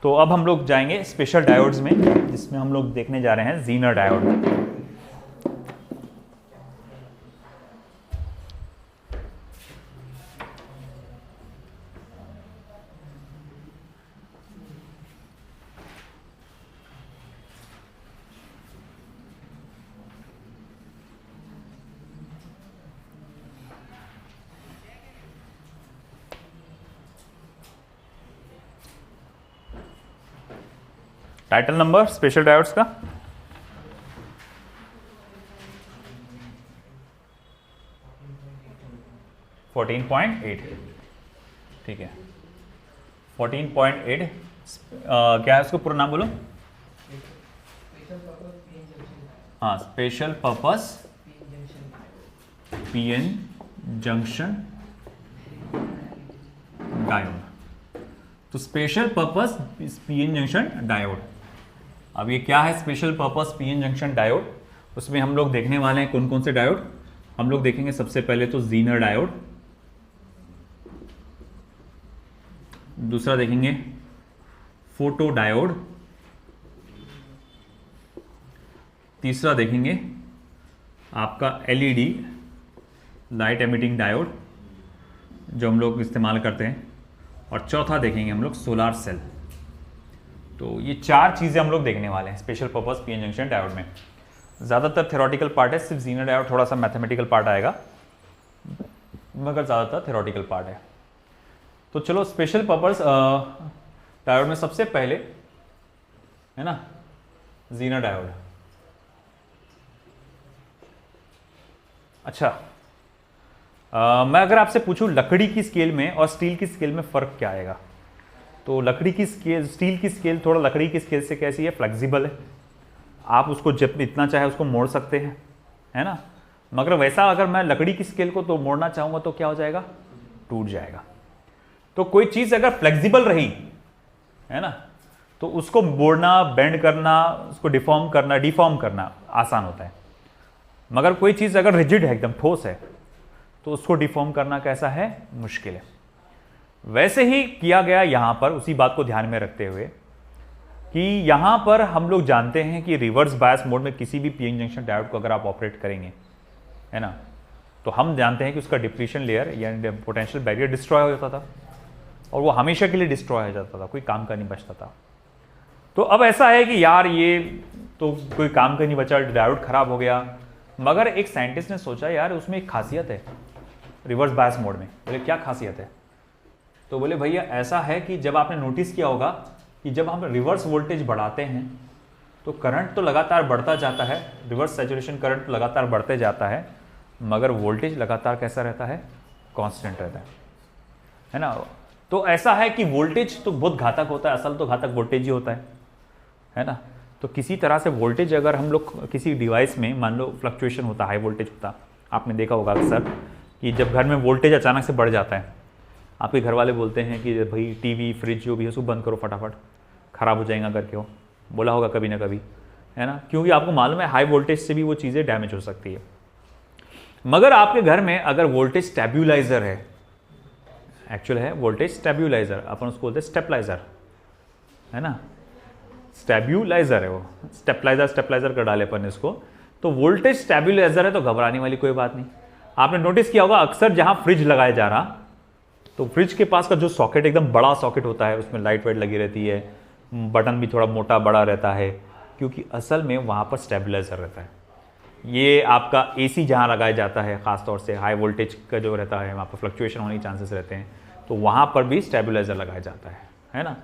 तो अब हम लोग जाएंगे स्पेशल डायोड्स में, जिसमें हम लोग देखने जा रहे हैं zener diode. Title number special diodes का 14.8, ठीक है 14.8। क्या है उसको पूरा नाम बोलो? हाँ, special purpose PN junction diode. तो special purpose PN junction diode. अब ये क्या है special purpose PN junction diode? उसमें हम लोग देखने वाले हैं कौन कौन से डायोड। हम लोग देखेंगे सबसे पहले तो ज़ीनर डायोड, दूसरा देखेंगे फोटो डायोड, तीसरा देखेंगे आपका एलईडी लाइट एमिटिंग डायोड जो हम लोग इस्तेमाल करते हैं, और चौथा देखेंगे हम लोग सोलार सेल। तो ये चार चीज़ें हम लोग देखने वाले हैं special purpose PN junction diode में। ज़्यादातर थ्योरेटिकल पार्ट है, सिर्फ ज़ीनर डायोड थोड़ा सा मैथमेटिकल पार्ट आएगा, मगर ज़्यादातर थ्योरेटिकल पार्ट है। तो चलो स्पेशल पर्पस डायोड में सबसे पहले है ना जीना डायोड। अच्छा, मैं अगर आपसे पूछूं लकड़ी की स्केल में और स्टील की स्केल में फ़र्क क्या आएगा, तो लकड़ी की स्केल, स्टील की स्केल थोड़ा लकड़ी की स्केल से कैसी है, फ्लेक्सिबल है, आप उसको जब इतना चाहे उसको मोड़ सकते हैं, है ना। मगर वैसा अगर मैं लकड़ी की स्केल को तो मोड़ना चाहूँगा तो क्या हो जाएगा, टूट जाएगा। तो कोई चीज़ अगर फ्लेक्सिबल रही, है ना, तो उसको मोड़ना, बेंड करना, उसको डिफॉर्म करना आसान होता है। मगर कोई चीज़ अगर रिजिड है, एकदम ठोस है, तो उसको डिफॉर्म करना कैसा है, मुश्किल है। वैसे ही किया गया यहाँ पर, उसी बात को ध्यान में रखते हुए कि यहाँ पर हम लोग जानते हैं कि रिवर्स बायस मोड में किसी भी पीएन जंक्शन डायोड को अगर आप ऑपरेट करेंगे, है ना, तो हम जानते हैं कि उसका डिप्लीशन लेयर यानी पोटेंशियल बैरियर डिस्ट्रॉय हो जाता था और वो हमेशा के लिए डिस्ट्रॉय हो जाता था, कोई काम का नहीं बचता था। तो अब ऐसा है कि यार ये तो कोई काम का नहीं बचा, डायोड खराब हो गया। मगर एक साइंटिस्ट ने सोचा यार उसमें एक खासियत है रिवर्स बायस मोड में। बोले क्या खासियत है, तो बोले भैया ऐसा है कि जब आपने नोटिस किया होगा कि जब हम रिवर्स वोल्टेज बढ़ाते हैं तो करंट तो लगातार बढ़ता जाता है, रिवर्स सैचुरेशन करंट तो लगातार बढ़ते जाता है, मगर वोल्टेज लगातार कैसा रहता है, कांस्टेंट रहता है ना। तो ऐसा है कि वोल्टेज तो बहुत घातक होता है, असल तो घातक वोल्टेज ही होता है ना। तो किसी तरह से वोल्टेज अगर हम लोग किसी डिवाइस में मान लो फ्लक्चुएशन होता, हाई वोल्टेज होता, आपने देखा होगा अक्सर कि जब घर में वोल्टेज अचानक से बढ़ जाता है, आपके घर वाले बोलते हैं कि भाई टीवी फ्रिज जो भी है उसको बंद करो फटाफट, ख़राब हो जाएगा करके, हो बोला होगा कभी ना कभी, है ना, क्योंकि आपको मालूम है हाई वोल्टेज से भी वो चीज़ें डैमेज हो सकती है। मगर आपके घर में अगर वोल्टेज स्टेबुलाइजर है, एक्चुअल है वोल्टेज स्टेबुलाइजर, अपन उसको बोलते हैं स्टेपलाइजर, है ना, स्टेबुलाइजर है वो, स्टेपलाइजर कर डाले अपन इसको, तो वोल्टेज स्टेबुलाइजर है तो घबराने वाली कोई बात नहीं। आपने नोटिस किया होगा अक्सर जहां फ्रिज लगाया जा रहा, तो फ्रिज के पास का जो सॉकेट एकदम बड़ा सॉकेट होता है, उसमें लाइट वाइट लगी रहती है, बटन भी थोड़ा मोटा बड़ा रहता है, क्योंकि असल में वहाँ पर स्टेबलाइजर रहता है। ये आपका एसी जहाँ लगाया जाता है, ख़ासतौर से हाई वोल्टेज का जो रहता है वहाँ पर फ्लक्चुएशन होने के चांसेस रहते हैं, तो वहाँ पर भी स्टेबलाइजर लगाया जाता है ना।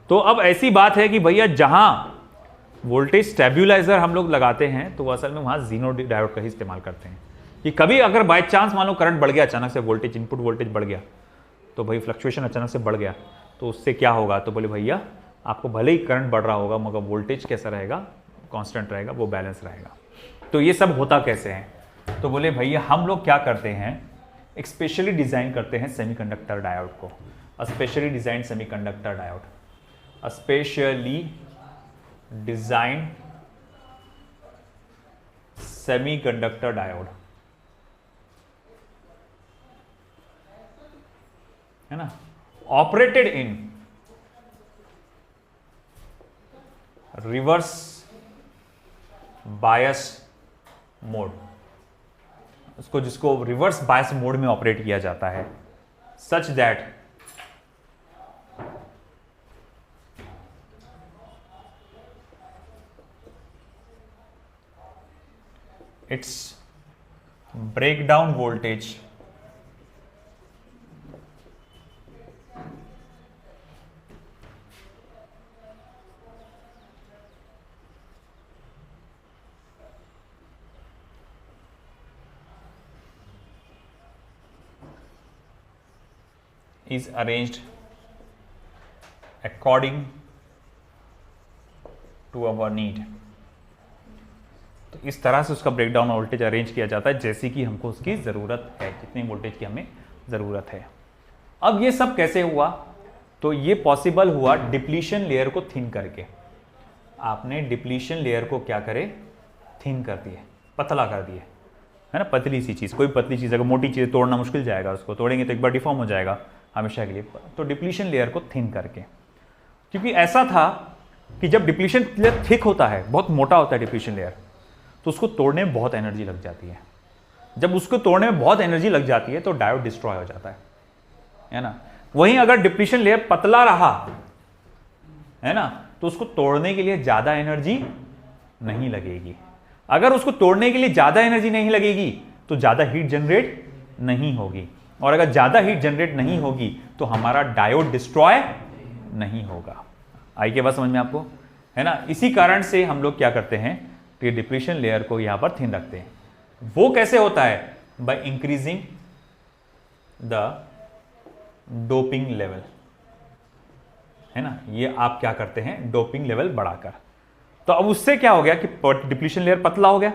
तो अब ऐसी बात है कि भैया जहाँ वोल्टेज स्टेबलाइजर हम लोग लगाते हैं तो असल में वहाँ जीनो डायोड का ही इस्तेमाल करते हैं कि कभी अगर बाई चांस मान लो करंट बढ़ गया, अचानक से वोल्टेज, इनपुट वोल्टेज बढ़ गया, तो भाई फ्लक्चुएशन अचानक से बढ़ गया, तो उससे क्या होगा, तो बोले भैया आपको भले ही करंट बढ़ रहा होगा मगर वोल्टेज कैसा रहेगा, कांस्टेंट रहेगा, वो बैलेंस रहेगा। तो ये सब होता कैसे है, तो बोले भैया हम लोग क्या करते हैं, एक स्पेशली डिज़ाइन करते हैं सेमीकंडक्टर डायोड को, specially design semiconductor diode, specially design semiconductor diode, है ना, operated in reverse bias mode, उसको जिसको रिवर्स बायस मोड में ऑपरेट किया जाता है, such that its breakdown voltage is arranged according to our need। तो इस तरह से उसका ब्रेकडाउन वोल्टेज अरेंज किया जाता है जैसे कि हमको उसकी ज़रूरत है, जितनी वोल्टेज की हमें ज़रूरत है। अब ये सब कैसे हुआ, तो ये पॉसिबल हुआ डिप्लीशन लेयर को थिन करके। आपने डिप्लीशन लेयर को क्या करे, थिन कर दिए, पतला कर दिए, है ना, पतली सी चीज़, कोई पतली चीज़ अगर मोटी चीज़ तोड़ना मुश्किल जाएगा, उसको तोड़ेंगे तो एक बार डिफॉर्म हो जाएगा हमेशा के लिए, तो डिप्लीशन लेयर को थिन करके। क्योंकि ऐसा था कि जब डिप्लीशन लेयर थिक होता है, बहुत मोटा होता है डिप्लीशन लेयर, तो उसको तोड़ने में बहुत एनर्जी लग जाती है। जब उसको तोड़ने में बहुत एनर्जी लग जाती है तो डायोड डिस्ट्रॉय हो जाता है ना। वहीं अगर डिप्लीशन लेयर पतला रहा, है ना, तो उसको तोड़ने के लिए ज्यादा एनर्जी नहीं लगेगी। अगर उसको तोड़ने के लिए ज्यादा एनर्जी नहीं लगेगी तो ज्यादा हीट जनरेट नहीं होगी। और अगर ज़्यादा हीट जनरेट नहीं होगी तो हमारा डायोड डिस्ट्रॉय नहीं होगा। आई के बात समझ में आपको, है ना। इसी कारण से हम लोग क्या करते हैं कि डिप्लीशन लेयर को यहां पर थिन रखते हैं। वो कैसे होता है? By increasing the doping level, है ना। ये आप क्या करते हैं, डोपिंग लेवल बढ़ाकर। तो अब उससे क्या हो गया कि डिप्लीशन लेयर पतला हो गया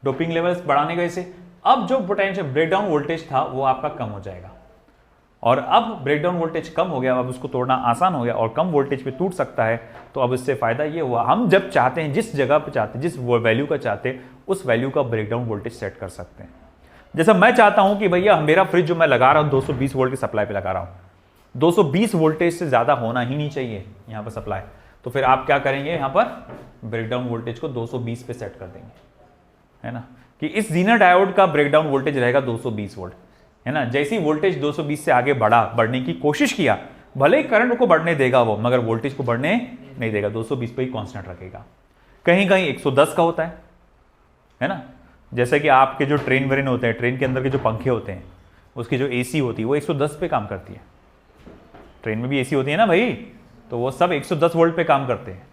डोपिंग लेवल बढ़ाने का। इसे अब जो पोटेंशियल ब्रेकडाउन वोल्टेज था वो आपका कम हो जाएगा, और अब ब्रेकडाउन वोल्टेज कम हो गया, अब उसको तोड़ना आसान हो गया और कम वोल्टेज पे टूट सकता है। तो अब इससे फायदा ये हुआ, हम जब चाहते हैं, जिस जगह पे चाहते हैं, जिस वैल्यू का चाहते हैं, उस वैल्यू का ब्रेकडाउन वोल्टेज सेट कर सकते हैं। जैसा मैं चाहता हूं कि भैया मेरा फ्रिज जो मैं लगा रहा हूं 220 वोल्ट की सप्लाई पे लगा रहा हूं, 220 वोल्टेज से ज्यादा होना ही नहीं चाहिए यहां पर सप्लाई। तो फिर आप क्या करेंगे, यहां पर ब्रेकडाउन वोल्टेज को 220 पे सेट कर देंगे, है ना, कि इस जीनर डायोड का ब्रेकडाउन वोल्टेज रहेगा 220 वोल्ट, है ना। जैसी वोल्टेज 220 से आगे बढ़ने की कोशिश किया, भले ही करंट को बढ़ने देगा वो, मगर वोल्टेज को बढ़ने नहीं देगा, 220 पे ही कांस्टेंट रखेगा। कहीं कहीं 110 का होता है ना। जैसे कि आपके जो ट्रेन वेन होते हैं, ट्रेन के अंदर के जो पंखे होते हैं, उसकी जो एसी होती है वो 110 पे काम करती है। ट्रेन में भी एसी होती है ना भाई, तो वो सब 110 वोल्ट पे काम करते हैं,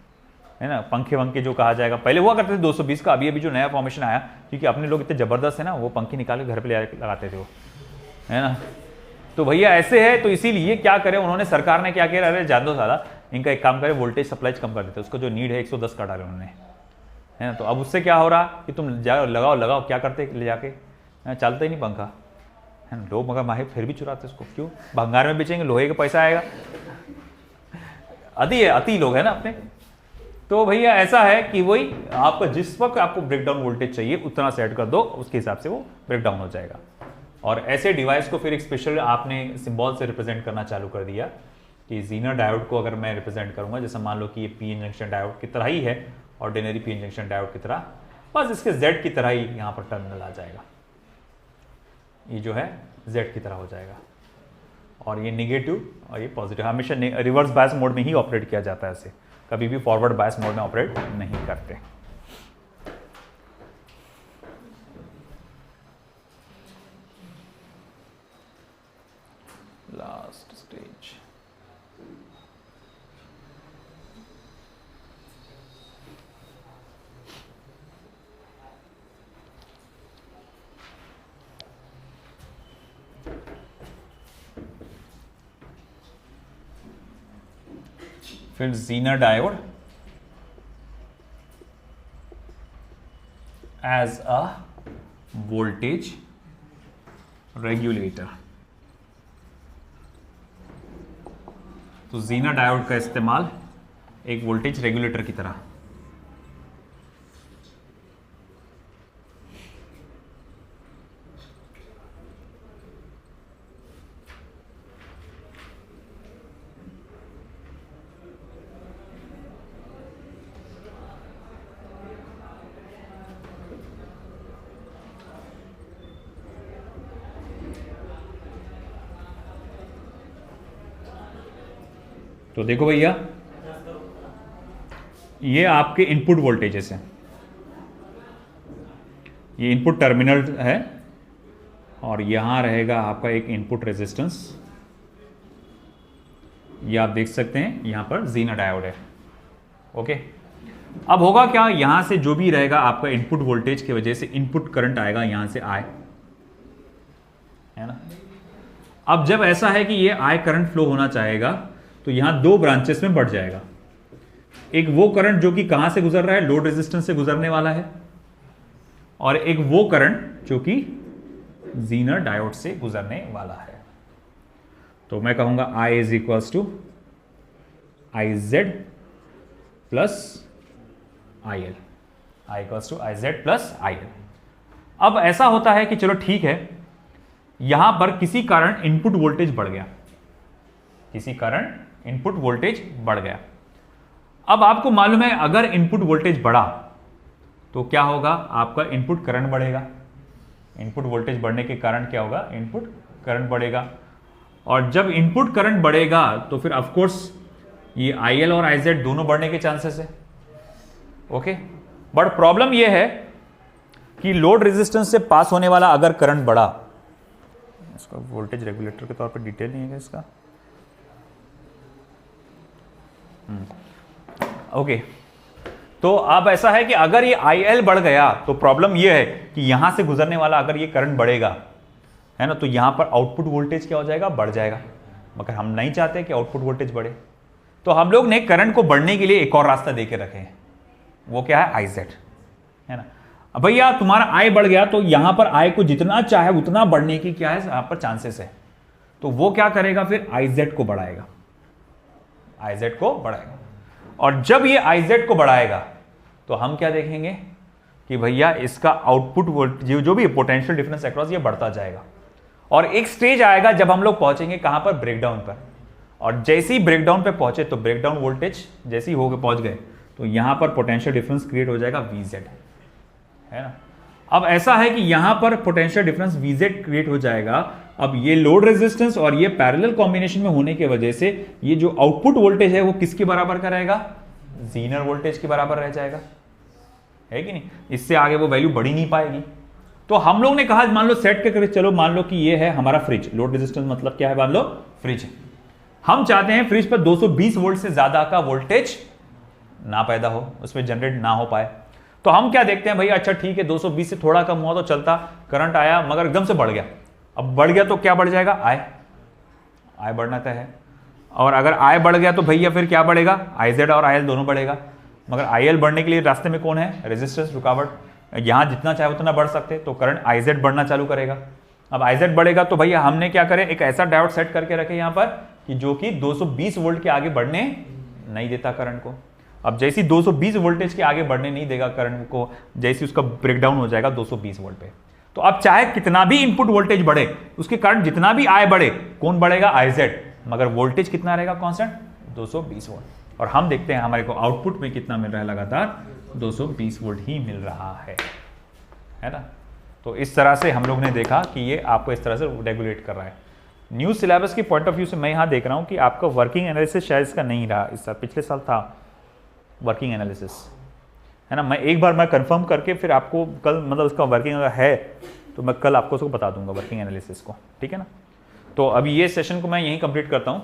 है ना। पंखे वंखे जो कहा जाएगा, पहले हुआ करते थे 220 का, अभी जो नया फॉर्मेशन आया, क्योंकि अपने लोग इतने जबरदस्त है ना, वो पंखे निकाल के घर पे लगाते थे वो, है ना। तो भैया ऐसे है, तो इसीलिए क्या करें उन्होंने, सरकार ने क्या किया, अरे जान दो साला, इनका एक काम करे, वोल्टेज सप्लाई कम कर देते, उसको जो नीड है 110 का डाले उन्होंने, है ना। तो अब उससे क्या हो रहा कि तुम जाओ लगाओ, क्या करते ले जाके, चलता ही नहीं पंखा, है ना। लोग मगर माहिर फिर भी चुराते उसको, क्यों? भंगार में बेचेंगे, लोहे का पैसा आएगा। अति लोग है ना अपने। तो भैया ऐसा है कि वही आपका जिस वक्त आपको ब्रेकडाउन वोल्टेज चाहिए उतना सेट कर दो, उसके हिसाब से वो ब्रेकडाउन हो जाएगा। और ऐसे डिवाइस को फिर एक स्पेशल आपने सिंबल से रिप्रेजेंट करना चालू कर दिया कि जीनर डायोड को अगर मैं रिप्रेजेंट करूंगा, जैसे मान लो कि ये पी एन जंक्शन डायोड की तरह ही है, ordinary P N junction diode की तरह, बस इसके जेड की तरह ही यहां पर टर्मिनल आ जाएगा, ये जो है जेड की तरह हो जाएगा, और ये निगेटिव और ये पॉजिटिव। हमेशा रिवर्स बायस मोड में ही ऑपरेट किया जाता है, ऐसे कभी भी फॉरवर्ड बायस मोड में ऑपरेट नहीं करते। लास्ट स्टेज, फिर Zener diode as a voltage regulator. तो जीनर डायोड का इस्तेमाल एक वोल्टेज रेगुलेटर की तरह। तो देखो भैया, ये आपके इनपुट वोल्टेजेस हैं, ये इनपुट टर्मिनल है, और यहां रहेगा आपका एक इनपुट रेजिस्टेंस, ये आप देख सकते हैं यहां पर जीनर डायोड है। ओके, अब होगा क्या, यहां से जो भी रहेगा आपका इनपुट वोल्टेज की वजह से इनपुट करंट आएगा यहां से आई, है ना। अब जब ऐसा है कि ये आई करंट फ्लो होना चाहेगा, तो यहां दो ब्रांचेस में बढ़ जाएगा। एक वो करंट जो कि कहां से गुजर रहा है, लोड रेजिस्टेंस से गुजरने वाला है, और एक वो करंट जो कि जीनर डायोड से गुजरने वाला है। तो मैं कहूंगा I is equals to IZ plus IL, I equals to IZ plus IL। अब ऐसा होता है कि चलो ठीक है, यहां पर किसी कारण इनपुट वोल्टेज बढ़ गया, किसी कारण इनपुट वोल्टेज बढ़ गया। अब आपको मालूम है अगर इनपुट वोल्टेज बढ़ा तो क्या होगा, आपका इनपुट करंट बढ़ेगा। इनपुट वोल्टेज बढ़ने के कारण क्या होगा, इनपुट करंट बढ़ेगा, और जब इनपुट करंट बढ़ेगा तो फिर ऑफ कोर्स ये IL और IZ दोनों बढ़ने के चांसेस है। ओके, बट प्रॉब्लम ये है कि लोड रेजिस्टेंस से पास होने वाला अगर करंट बढ़ा, इसका वोल्टेज रेगुलेटर के तौर पर डिटेल नहीं है इसका। ओके, तो अब ऐसा है कि अगर ये IL बढ़ गया तो प्रॉब्लम ये है कि यहां से गुजरने वाला अगर ये करंट बढ़ेगा, है ना, तो यहां पर आउटपुट वोल्टेज क्या हो जाएगा, बढ़ जाएगा। मगर हम नहीं चाहते कि आउटपुट वोल्टेज बढ़े, तो हम लोग ने करंट को बढ़ने के लिए एक और रास्ता दे के रखे हैं, वो क्या है, IZ, है ना। अब भैया तुम्हारा I बढ़ गया तो यहां पर I को जितना चाहे उतना बढ़ने की क्या है यहां पर चांसेस है, तो वो क्या करेगा, फिर IZ को बढ़ाएगा, IZ को बढ़ाएगा। और जब ये IZ को बढ़ाएगा तो हम क्या देखेंगे कि भैया इसका आउटपुट वोल्टेज जो भी पोटेंशियल डिफरेंस अक्रॉस ये बढ़ता जाएगा। और एक स्टेज आएगा जब हम लोग पहुंचेंगे कहां पर, ब्रेकडाउन पर। और जैसे ही ब्रेकडाउन पे पहुंचे तो ब्रेकडाउन वोल्टेज जैसे ही होकर पहुंच गए तो यहां पर पोटेंशियल डिफरेंस क्रिएट हो जाएगा VZ, है ना। अब ऐसा है कि यहां पर पोटेंशियल डिफरेंस VZ क्रिएट हो जाएगा। अब ये लोड रेजिस्टेंस और ये पैरेलल कॉम्बिनेशन में होने की वजह से ये जो आउटपुट वोल्टेज है वो किसके बराबर का रहेगा, जीनर वोल्टेज के बराबर रह जाएगा, है कि नहीं। इससे आगे वो वैल्यू बढ़ ही नहीं पाएगी। तो हम लोग ने कहा मान लो सेट के चलो मान लो कि ये है हमारा फ्रिज, लोड रेजिस्टेंस मतलब क्या है, मान लो फ्रिज। हम चाहते हैं फ्रिज पर 220 वोल्ट से ज्यादा का वोल्टेज ना पैदा हो, उसमें जनरेट ना हो पाए। तो हम क्या देखते हैं, भैया अच्छा ठीक है 220 से थोड़ा कम हुआ तो चलता, करंट आया मगर एकदम से बढ़ गया। अब बढ़ गया तो क्या बढ़ जाएगा, I बढ़ना तय है। और अगर I बढ़ गया तो भैया फिर क्या बढ़ेगा, IZ और IL दोनों बढ़ेगा। मगर IL बढ़ने के लिए रास्ते में कौन है, रेजिस्टेंस, रुकावट। यहां जितना चाहे उतना बढ़ सकते, तो करंट IZ बढ़ना चालू करेगा। अब IZ बढ़ेगा तो भैया हमने क्या करें, एक ऐसा डायोड सेट करके रखे यहां पर कि जो कि 220 वोल्ट के आगे बढ़ने नहीं देता करंट को। अब जैसी 220 वोल्टेज के आगे बढ़ने नहीं देगा करंट को, जैसे उसका ब्रेकडाउन हो जाएगा 220 वोल्ट पे, तो अब चाहे कितना भी इनपुट वोल्टेज बढ़े, उसके कारण जितना भी I बढ़े, कौन बढ़ेगा, IZ, मगर वोल्टेज कितना रहेगा कांस्टेंट, 220 वोल्ट। और हम देखते हैं हमारे को आउटपुट में कितना मिल रहा है, लगातार 220 वोल्ट ही मिल रहा है ना। तो इस तरह से हम लोग ने देखा कि ये आपको इस तरह से रेगुलेट कर रहा है। न्यू सिलेबस की पॉइंट ऑफ व्यू से मैं यहाँ देख रहा हूँ कि आपका वर्किंग एनालिसिस शायद इसका नहीं रहा इस साल, पिछले साल था वर्किंग एनालिसिस, है ना। मैं एक बार कंफर्म करके फिर आपको कल, मतलब उसका वर्किंग अगर है तो मैं कल आपको उसको बता दूंगा वर्किंग एनालिसिस को, ठीक है ना। तो अभी ये सेशन को मैं यहीं कंप्लीट करता हूँ।